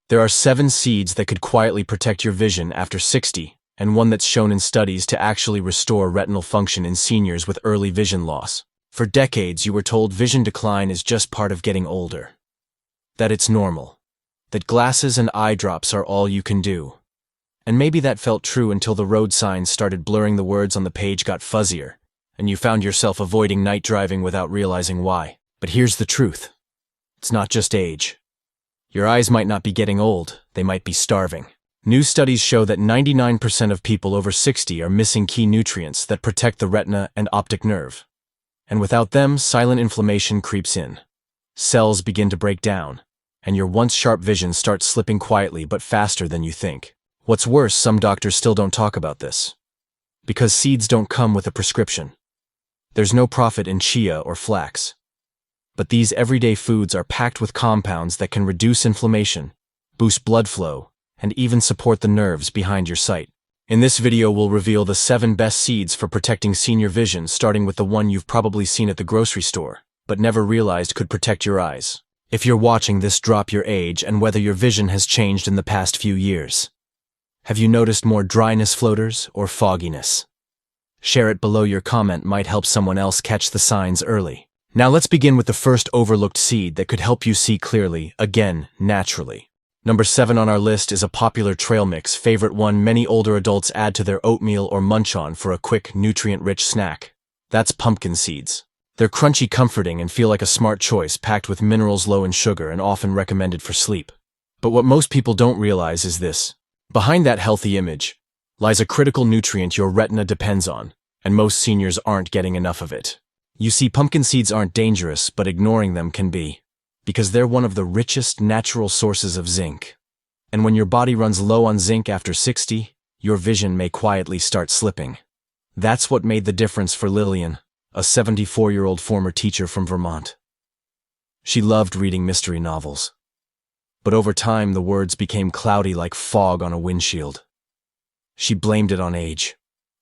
There are 7 seeds that could quietly protect your vision after 60, and one that's shown in studies to actually restore retinal function in seniors with early vision loss. For decades, you were told vision decline is just part of getting older. That it's normal. That glasses and eye drops are all you can do. And maybe that felt true until the road signs started blurring, the words on the page got fuzzier, and you found yourself avoiding night driving without realizing why. But here's the truth. It's not just age. Your eyes might not be getting old, they might be starving. New studies show that 99% of people over 60 are missing key nutrients that protect the retina and optic nerve. And without them, silent inflammation creeps in. Cells begin to break down, and your once sharp vision starts slipping quietly but faster than you think. What's worse, some doctors still don't talk about this. Because seeds don't come with a prescription. There's no profit in chia or flax. But these everyday foods are packed with compounds that can reduce inflammation, boost blood flow, and even support the nerves behind your sight. In this video, we'll reveal the 7 best seeds for protecting senior vision, starting with the one you've probably seen at the grocery store, but never realized could protect your eyes. If you're watching this, drop your age and whether your vision has changed in the past few years. Have you noticed more dryness, floaters, or fogginess? Share it below. Your comment might help someone else catch the signs early. Now let's begin with the first overlooked seed that could help you see clearly, again, naturally. Number 7 on our list is a popular trail mix favorite, one many older adults add to their oatmeal or munch on for a quick, nutrient-rich snack. That's pumpkin seeds. They're crunchy, comforting, and feel like a smart choice, packed with minerals, low in sugar, and often recommended for sleep. But what most people don't realize is this. Behind that healthy image lies a critical nutrient your retina depends on, and most seniors aren't getting enough of it. You see, pumpkin seeds aren't dangerous, but ignoring them can be, because they're one of the richest natural sources of zinc. And when your body runs low on zinc after 60, your vision may quietly start slipping. That's what made the difference for Lillian, a 74-year-old former teacher from Vermont. She loved reading mystery novels. But over time, the words became cloudy like fog on a windshield. She blamed it on age.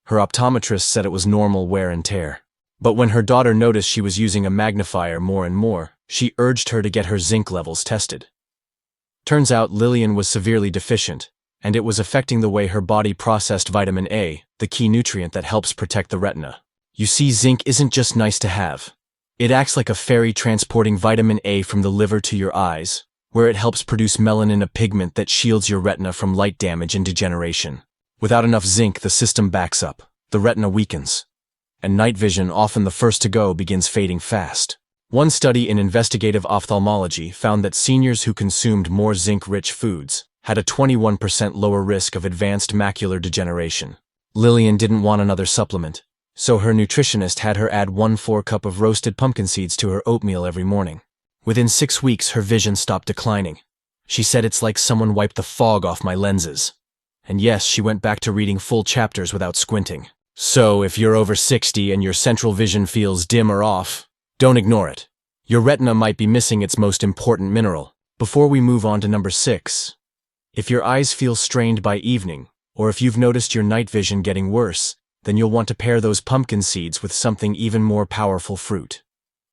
Her optometrist said it was normal wear and tear. But when her daughter noticed she was using a magnifier more and more, she urged her to get her zinc levels tested. Turns out Lillian was severely deficient, and it was affecting the way her body processed vitamin A, the key nutrient that helps protect the retina. You see, zinc isn't just nice to have. It acts like a ferry transporting vitamin A from the liver to your eyes, where it helps produce melanin, a pigment that shields your retina from light damage and degeneration. Without enough zinc, the system backs up, the retina weakens, and night vision, often the first to go, begins fading fast. One study in investigative ophthalmology found that seniors who consumed more zinc-rich foods had a 21% lower risk of advanced macular degeneration. Lillian didn't want another supplement, so her nutritionist had her add 1/4 cup of roasted pumpkin seeds to her oatmeal every morning. Within 6 weeks, her vision stopped declining. She said, "It's like someone wiped the fog off my lenses." And yes, she went back to reading full chapters without squinting. So, if you're over 60 and your central vision feels dim or off, don't ignore it. Your retina might be missing its most important mineral. Before we move on to number 6, if your eyes feel strained by evening, or if you've noticed your night vision getting worse, then you'll want to pair those pumpkin seeds with something even more powerful: fruit.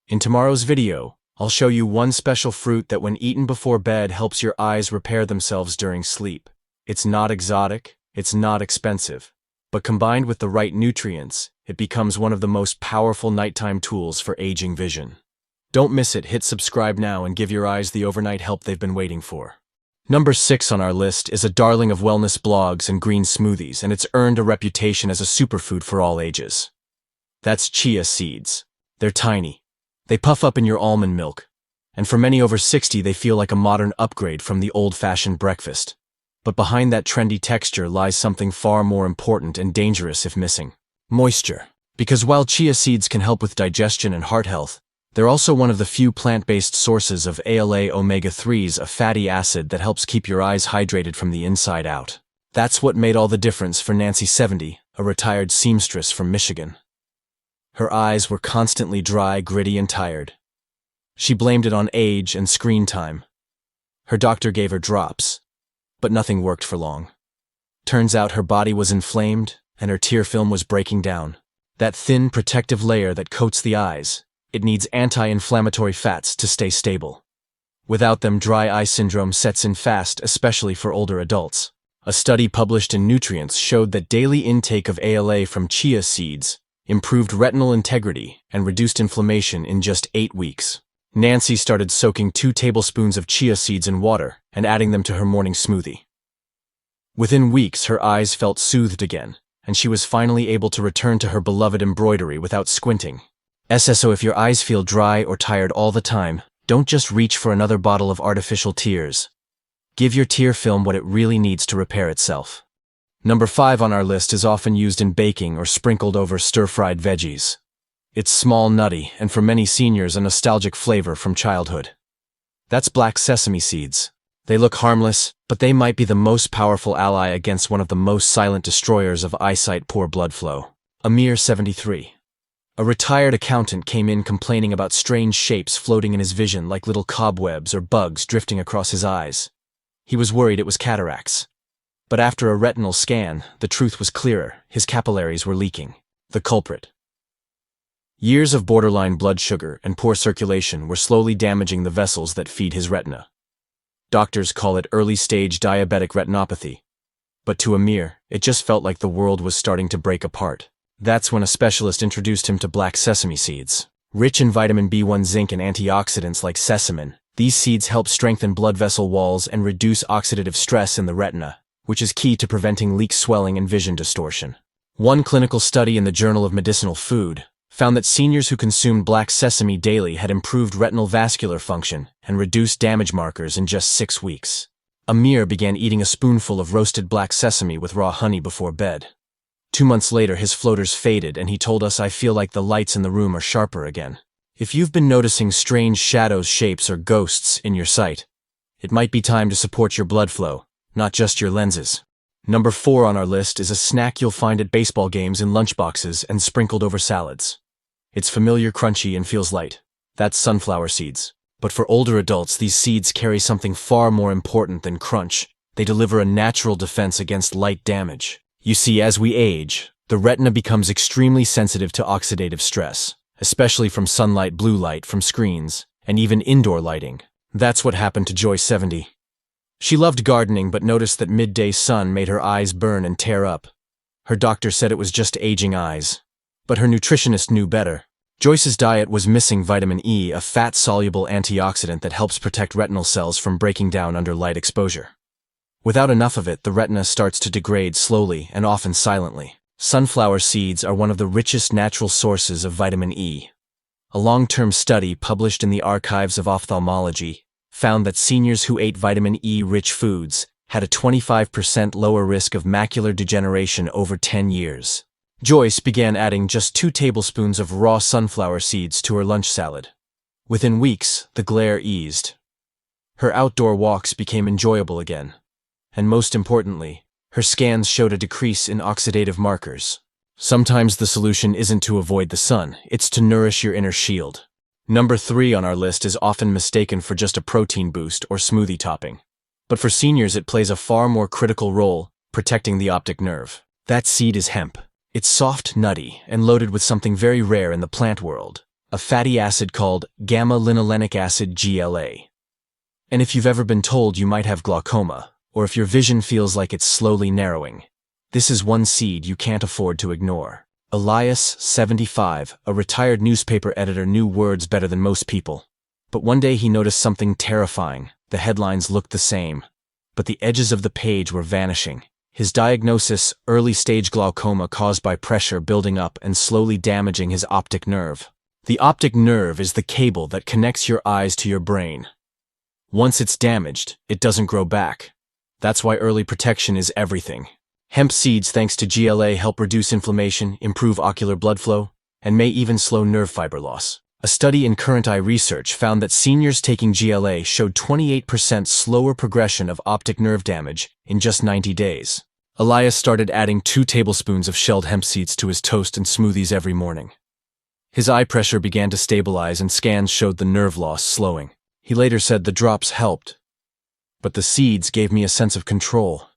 In tomorrow's video, I'll show you one special fruit that when eaten before bed helps your eyes repair themselves during sleep. It's not exotic, it's not expensive, but combined with the right nutrients, it becomes one of the most powerful nighttime tools for aging vision. Don't miss it. Hit subscribe now and give your eyes the overnight help they've been waiting for. Number 6 on our list is a darling of wellness blogs and green smoothies, and it's earned a reputation as a superfood for all ages. That's chia seeds. They're tiny. They puff up in your almond milk, and for many over 60, they feel like a modern upgrade from the old-fashioned breakfast. But behind that trendy texture lies something far more important and dangerous if missing: moisture. Because while chia seeds can help with digestion and heart health, they're also one of the few plant-based sources of ALA omega-3s, a fatty acid that helps keep your eyes hydrated from the inside out. That's what made all the difference for Nancy, 70, a retired seamstress from Michigan. Her eyes were constantly dry, gritty, and tired. She blamed it on age and screen time. Her doctor gave her drops, but nothing worked for long. Turns out her body was inflamed, and her tear film was breaking down. That thin, protective layer that coats the eyes, it needs anti-inflammatory fats to stay stable. Without them, dry eye syndrome sets in fast, especially for older adults. A study published in Nutrients showed that daily intake of ALA from chia seeds improved retinal integrity and reduced inflammation in just 8 weeks. Nancy started soaking 2 tablespoons of chia seeds in water and adding them to her morning smoothie. Within weeks, her eyes felt soothed again, and she was finally able to return to her beloved embroidery without squinting. So if your eyes feel dry or tired all the time, don't just reach for another bottle of artificial tears. Give your tear film what it really needs to repair itself. Number 5 on our list is often used in baking or sprinkled over stir-fried veggies. It's small, nutty, and for many seniors a nostalgic flavor from childhood. That's black sesame seeds. They look harmless, but they might be the most powerful ally against one of the most silent destroyers of eyesight: poor blood flow. Amir, 73. A retired accountant came in complaining about strange shapes floating in his vision like little cobwebs or bugs drifting across his eyes. He was worried it was cataracts. But after a retinal scan, the truth was clearer: his capillaries were leaking. The culprit. Years of borderline blood sugar and poor circulation were slowly damaging the vessels that feed his retina. Doctors call it early-stage diabetic retinopathy. But to Amir, it just felt like the world was starting to break apart. That's when a specialist introduced him to black sesame seeds. Rich in vitamin B1, zinc, and antioxidants like sesamin, these seeds help strengthen blood vessel walls and reduce oxidative stress in the retina, which is key to preventing leak, swelling, and vision distortion. One clinical study in the Journal of Medicinal Food found that seniors who consumed black sesame daily had improved retinal vascular function and reduced damage markers in just 6 weeks. Amir began eating a spoonful of roasted black sesame with raw honey before bed. 2 months later, his floaters faded, and he told us, "I feel like the lights in the room are sharper again." If you've been noticing strange shadows, shapes, or ghosts in your sight, it might be time to support your blood flow, not just your lenses. Number 4 on our list is a snack you'll find at baseball games in lunchboxes and sprinkled over salads. It's familiar, crunchy, and feels light. That's sunflower seeds. But for older adults, these seeds carry something far more important than crunch. They deliver a natural defense against light damage. You see, as we age, the retina becomes extremely sensitive to oxidative stress, especially from sunlight, blue light from screens, and even indoor lighting. That's what happened to Joy, 70. She loved gardening but noticed that midday sun made her eyes burn and tear up. Her doctor said it was just aging eyes. But her nutritionist knew better. Joyce's diet was missing vitamin E, a fat-soluble antioxidant that helps protect retinal cells from breaking down under light exposure. Without enough of it, the retina starts to degrade slowly and often silently. Sunflower seeds are one of the richest natural sources of vitamin E. A long-term study published in the Archives of Ophthalmology found that seniors who ate vitamin E-rich foods had a 25% lower risk of macular degeneration over 10 years. Joyce began adding just 2 tablespoons of raw sunflower seeds to her lunch salad. Within weeks, the glare eased. Her outdoor walks became enjoyable again. And most importantly, her scans showed a decrease in oxidative markers. Sometimes the solution isn't to avoid the sun, it's to nourish your inner shield. Number 3 on our list is often mistaken for just a protein boost or smoothie topping. But for seniors, it plays a far more critical role, protecting the optic nerve. That seed is hemp. It's soft, nutty, and loaded with something very rare in the plant world, a fatty acid called gamma-linolenic acid, GLA. And if you've ever been told you might have glaucoma, or if your vision feels like it's slowly narrowing, this is one seed you can't afford to ignore. Elias, 75, a retired newspaper editor, knew words better than most people. But one day he noticed something terrifying. The headlines looked the same, but the edges of the page were vanishing. His diagnosis: early-stage glaucoma caused by pressure building up and slowly damaging his optic nerve. The optic nerve is the cable that connects your eyes to your brain. Once it's damaged, it doesn't grow back. That's why early protection is everything. Hemp seeds, thanks to GLA, help reduce inflammation, improve ocular blood flow, and may even slow nerve fiber loss. A study in Current Eye Research found that seniors taking GLA showed 28% slower progression of optic nerve damage in just 90 days. Elias started adding 2 tablespoons of shelled hemp seeds to his toast and smoothies every morning. His eye pressure began to stabilize and scans showed the nerve loss slowing. He later said, "The drops helped, but the seeds gave me a sense of control.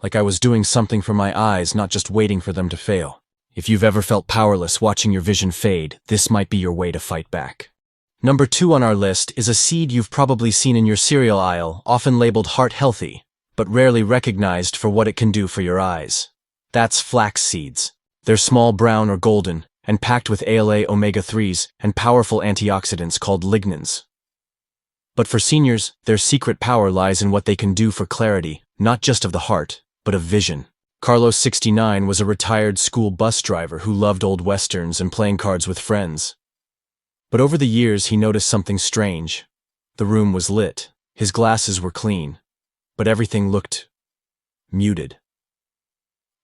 Like I was doing something for my eyes, not just waiting for them to fail." If you've ever felt powerless watching your vision fade, this might be your way to fight back. Number 2 on our list is a seed you've probably seen in your cereal aisle, often labeled heart healthy, but rarely recognized for what it can do for your eyes. That's flax seeds. They're small, brown or golden, and packed with ALA omega-3s and powerful antioxidants called lignans. But for seniors, their secret power lies in what they can do for clarity, not just of the heart, but of vision. Carlos, 69, was a retired school bus driver who loved old westerns and playing cards with friends. But over the years he noticed something strange. The room was lit, his glasses were clean, but everything looked muted.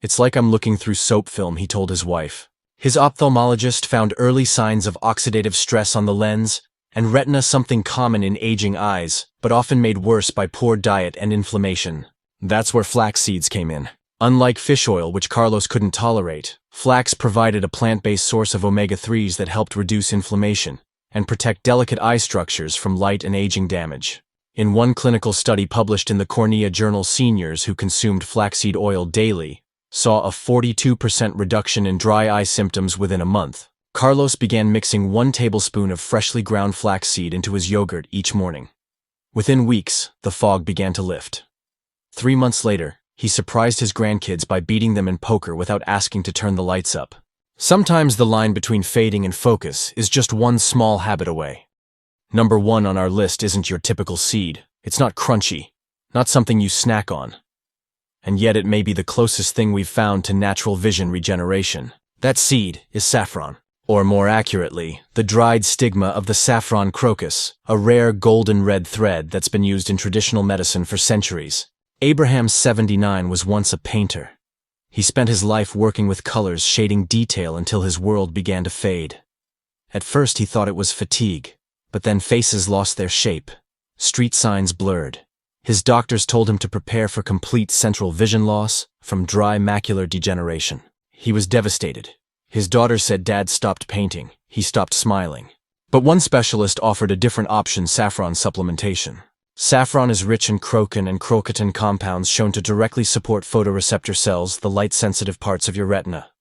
"It's like I'm looking through soap film," he told his wife. His ophthalmologist found early signs of oxidative stress on the lens, and retina, something common in aging eyes, but often made worse by poor diet and inflammation. That's where flax seeds came in. Unlike fish oil, which Carlos couldn't tolerate, flax provided a plant-based source of omega-3s that helped reduce inflammation and protect delicate eye structures from light and aging damage. In one clinical study published in the Cornea journal, seniors who consumed flaxseed oil daily saw a 42% reduction in dry eye symptoms within a month. Carlos began mixing 1 tablespoon of freshly ground flaxseed into his yogurt each morning. Within weeks, the fog began to lift. 3 months later, he surprised his grandkids by beating them in poker without asking to turn the lights up. Sometimes the line between fading and focus is just one small habit away. Number 1 on our list isn't your typical seed. It's not crunchy, not something you snack on. And yet it may be the closest thing we've found to natural vision regeneration. That seed is saffron. Or more accurately, the dried stigma of the saffron crocus, a rare golden red thread that's been used in traditional medicine for centuries. Abraham, 79, was once a painter. He spent his life working with colors, shading detail until his world began to fade. At first he thought it was fatigue, but then faces lost their shape. Street signs blurred. His doctors told him to prepare for complete central vision loss from dry macular degeneration. He was devastated. His daughter said Dad stopped painting, he stopped smiling. But one specialist offered a different option: saffron supplementation. Saffron is rich in crocin and crocatin compounds shown to directly support photoreceptor cells, the light-sensitive parts of your retina.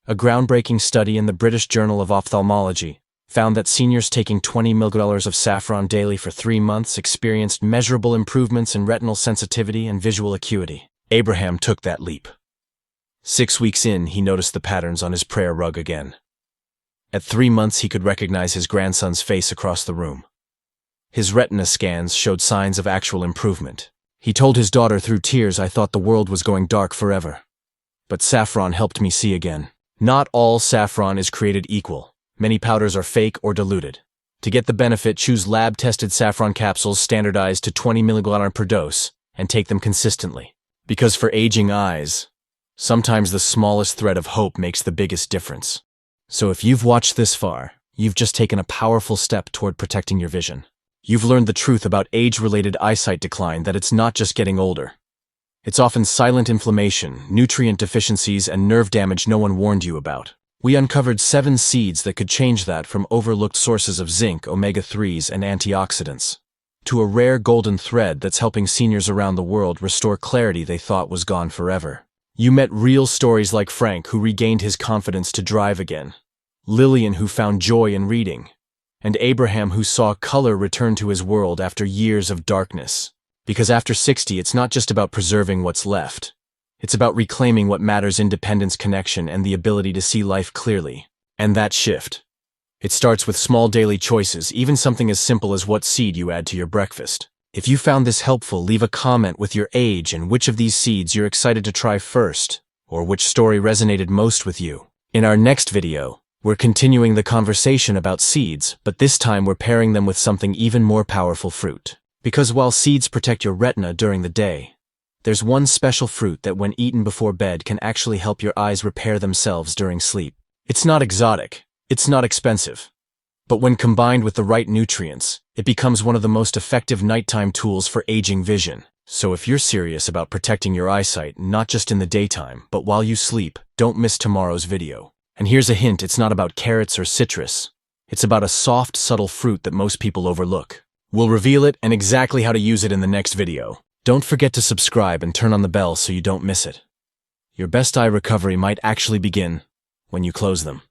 A groundbreaking study in the British Journal of Ophthalmology found that seniors taking 20 mg of saffron daily for 3 months experienced measurable improvements in retinal sensitivity and visual acuity. Abraham took that leap. 6 weeks in, he noticed the patterns on his prayer rug again. At 3 months, he could recognize his grandson's face across the room. His retina scans showed signs of actual improvement. He told his daughter through tears, "I thought the world was going dark forever. But saffron helped me see again." Not all saffron is created equal. Many powders are fake or diluted. To get the benefit, choose lab-tested saffron capsules standardized to 20 mg per dose and take them consistently. Because for aging eyes, sometimes the smallest thread of hope makes the biggest difference. So if you've watched this far, you've just taken a powerful step toward protecting your vision. You've learned the truth about age-related eyesight decline, that it's not just getting older. It's often silent inflammation, nutrient deficiencies, and nerve damage no one warned you about. We uncovered 7 seeds that could change that, from overlooked sources of zinc, omega-3s, and antioxidants, to a rare golden thread that's helping seniors around the world restore clarity they thought was gone forever. You met real stories like Frank, who regained his confidence to drive again, Lillian, who found joy in reading, and Abraham, who saw color return to his world after years of darkness. Because after 60, it's not just about preserving what's left. It's about reclaiming what matters: independence, connection, and the ability to see life clearly. And that shift, it starts with small daily choices, even something as simple as what seed you add to your breakfast. If you found this helpful, leave a comment with your age and which of these seeds you're excited to try first, or which story resonated most with you. In our next video, we're continuing the conversation about seeds, but this time we're pairing them with something even more powerful: fruit. Because while seeds protect your retina during the day, there's one special fruit that, when eaten before bed, can actually help your eyes repair themselves during sleep. It's not exotic, it's not expensive, but when combined with the right nutrients, it becomes one of the most effective nighttime tools for aging vision. So if you're serious about protecting your eyesight, not just in the daytime, but while you sleep, don't miss tomorrow's video. And here's a hint: it's not about carrots or citrus. It's about a soft, subtle fruit that most people overlook. We'll reveal it and exactly how to use it in the next video. Don't forget to subscribe and turn on the bell so you don't miss it. Your best eye recovery might actually begin when you close them.